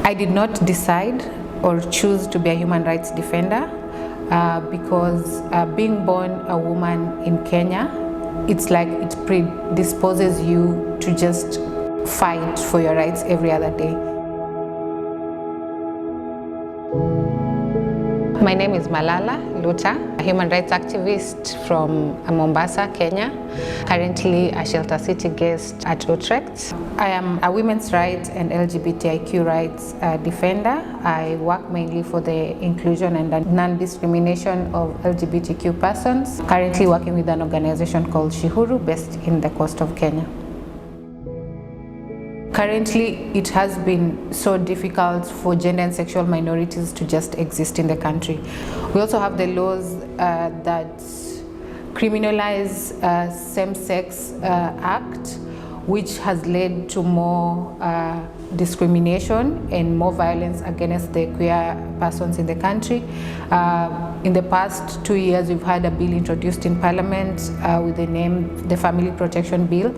I did not decide or choose to be a human rights defender because being born a woman in Kenya, it's like it predisposes you to just fight for your rights every other day. My name is Malala a human rights activist from Mombasa, Kenya. Currently a shelter city guest at Utrecht. I am a women's rights and LGBTIQ rights defender. I work mainly for the inclusion and non-discrimination of LGBTQ persons. Currently working with an organization called She-Huru based in the coast of Kenya. Currently, it has been so difficult for gender and sexual minorities to just exist in the country. We also have the laws that criminalize same-sex act, which has led to more discrimination and more violence against the queer persons in the country. In the past 2 years, we've had a bill introduced in Parliament with the name the Family Protection Bill,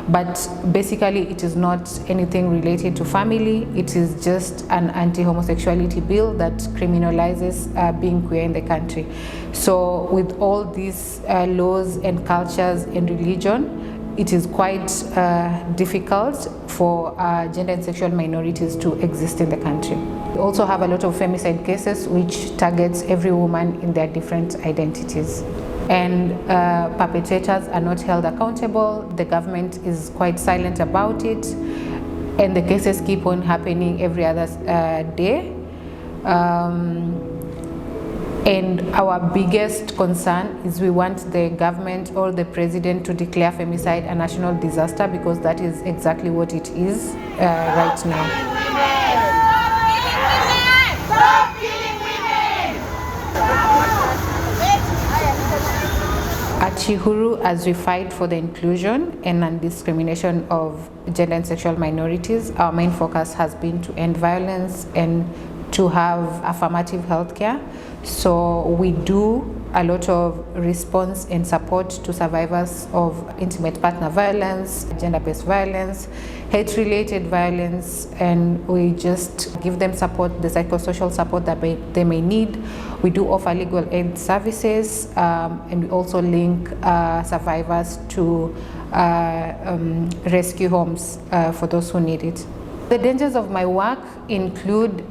but basically it is not anything related to family. It is just an anti-homosexuality bill that criminalizes being queer in the country. So with all these laws and cultures and religion, it is quite difficult for gender and sexual minorities to exist in the country. We also have a lot of femicide cases which targets every woman in their different identities. And perpetrators are not held accountable. The government is quite silent about it. And the cases keep on happening every other day. And our biggest concern is we want the government or the president to declare femicide a national disaster, because that is exactly what it is right now. Stop killing women! At She-Huru, as we fight for the inclusion and non-discrimination of gender and sexual minorities, our main focus has been to end violence and to have affirmative healthcare. So we do a lot of response and support to survivors of intimate partner violence, gender-based violence, hate-related violence, and we just give them support, the psychosocial support that they may need. We do offer legal aid services, and we also link survivors to rescue homes for those who need it. The dangers of my work include,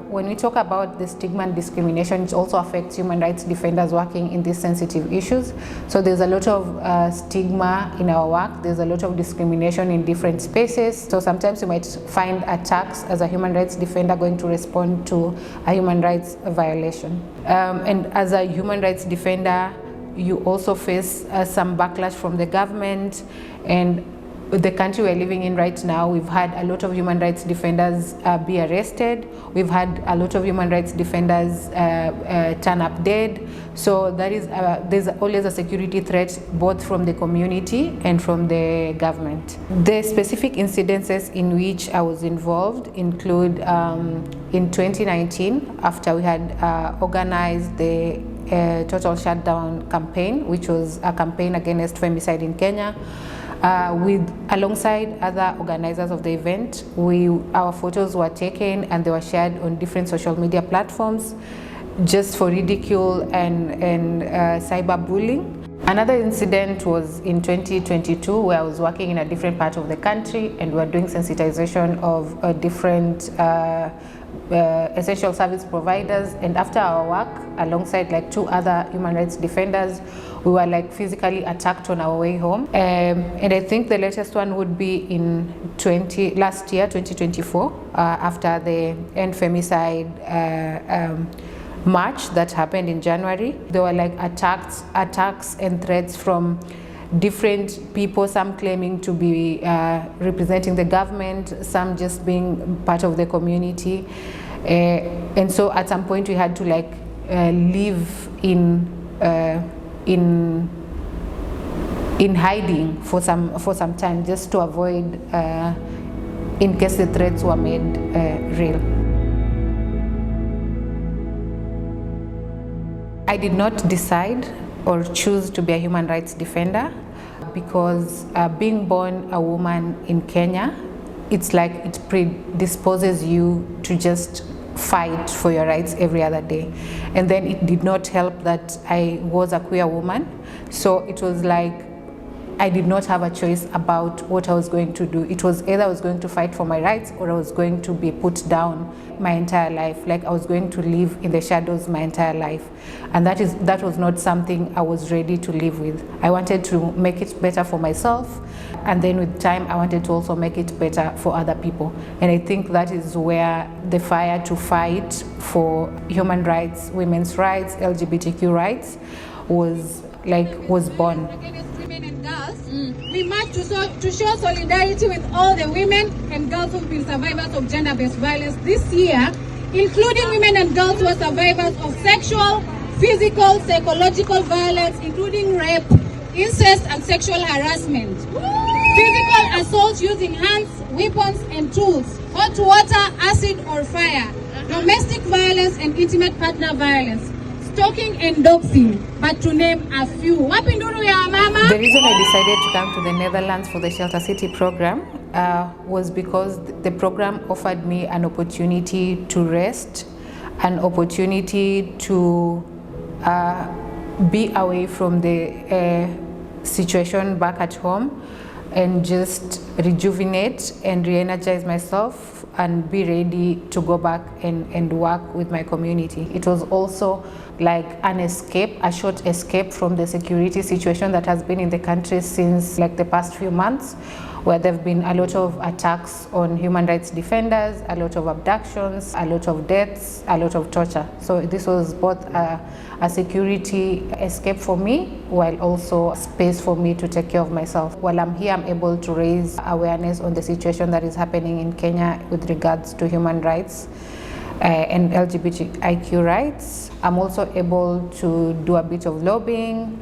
when we talk about the stigma and discrimination, it also affects human rights defenders working in these sensitive issues. So there's a lot of stigma in our work, there's a lot of discrimination in different spaces. So sometimes you might find attacks as a human rights defender going to respond to a human rights violation. And as a human rights defender, you also face some backlash from the government, and the country we're living in right now, we've had a lot of human rights defenders be arrested. We've had a lot of human rights defenders turn up dead. So there's always a security threat both from the community and from the government. The specific incidences in which I was involved include in 2019, after we had organized the Total Shutdown campaign, which was a campaign against femicide in Kenya. Alongside other organizers of the event, our photos were taken and they were shared on different social media platforms just for ridicule and cyberbullying. Another incident was in 2022, where I was working in a different part of the country and we were doing sensitization of different essential service providers, and after our work, alongside like 2 other human rights defenders, we were like physically attacked on our way home. And I think the latest one would be in last year, 2024, after the End Femicide march that happened in January. There were like attacks and threats from different people, some claiming to be representing the government, some just being part of the community. And so at some point we had to like live in hiding for some time, just to avoid in case the threats were made real. I did not decide or choose to be a human rights defender because being born a woman in Kenya, it's like it predisposes you to just fight for your rights every other day. And then it did not help that I was a queer woman, so it was like I did not have a choice about what I was going to do. It was either I was going to fight for my rights or I was going to be put down my entire life. Like I was going to live in the shadows my entire life. And that was not something I was ready to live with. I wanted to make it better for myself, and then with time I wanted to also make it better for other people. And I think that is where the fire to fight for human rights, women's rights, LGBTQ rights was born. We march to show solidarity with all the women and girls who've been survivors of gender-based violence this year, including women and girls who are survivors of sexual, physical, psychological violence, including rape, incest, and sexual harassment. Physical assault using hands, weapons, and tools, hot water, acid, or fire. Domestic violence and intimate partner violence. Stalking and doxing, but to name a few. Wapi nduru ya mama? The reason I decided to come to the Netherlands for the Shelter City program was because the program offered me an opportunity to rest, an opportunity to be away from the situation back at home and just rejuvenate and re-energize myself and be ready to go back and work with my community. It was also like an escape, a short escape from the security situation that has been in the country since like the past few months, where there have been a lot of attacks on human rights defenders, a lot of abductions, a lot of deaths, a lot of torture. So this was both a security escape for me, while also space for me to take care of myself. While I'm here, I'm able to raise awareness on the situation that is happening in Kenya with regards to human rights and LGBTIQ rights. I'm also able to do a bit of lobbying,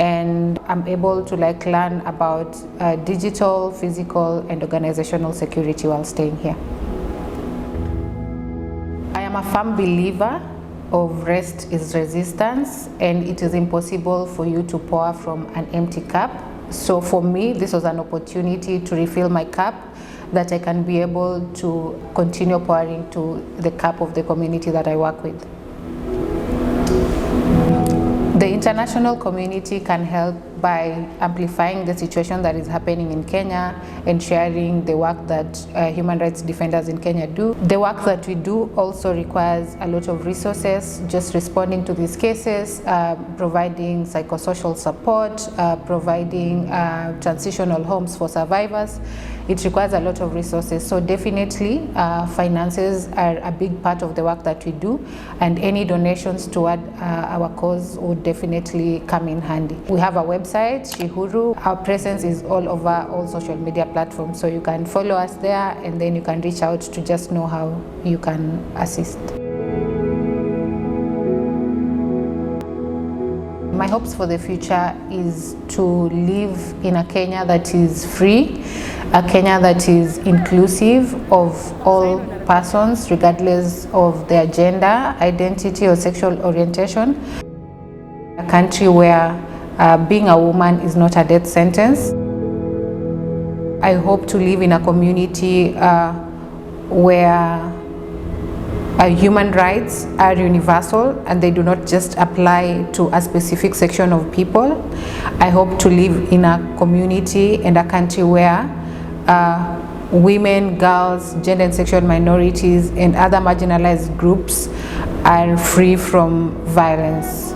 and I'm able to learn about digital, physical, and organizational security while staying here. I am a firm believer of rest is resistance, and it is impossible for you to pour from an empty cup. So for me, this was an opportunity to refill my cup, that I can be able to continue pouring to the cup of the community that I work with. The international community can help by amplifying the situation that is happening in Kenya and sharing the work that human rights defenders in Kenya do. The work that we do also requires a lot of resources, just responding to these cases, providing psychosocial support, providing transitional homes for survivors. It requires a lot of resources. So definitely finances are a big part of the work that we do, and any donations toward our cause would definitely come in handy. We have a website, She-Huru. Our presence is all over all social media platforms, so you can follow us there, and then you can reach out to just know how you can assist. My hopes for the future is to live in a Kenya that is free, a Kenya that is inclusive of all persons, regardless of their gender, identity, or sexual orientation. A country where being a woman is not a death sentence. I hope to live in a community where human rights are universal and they do not just apply to a specific section of people. I hope to live in a community and a country where women, girls, gender and sexual minorities, and other marginalized groups are free from violence.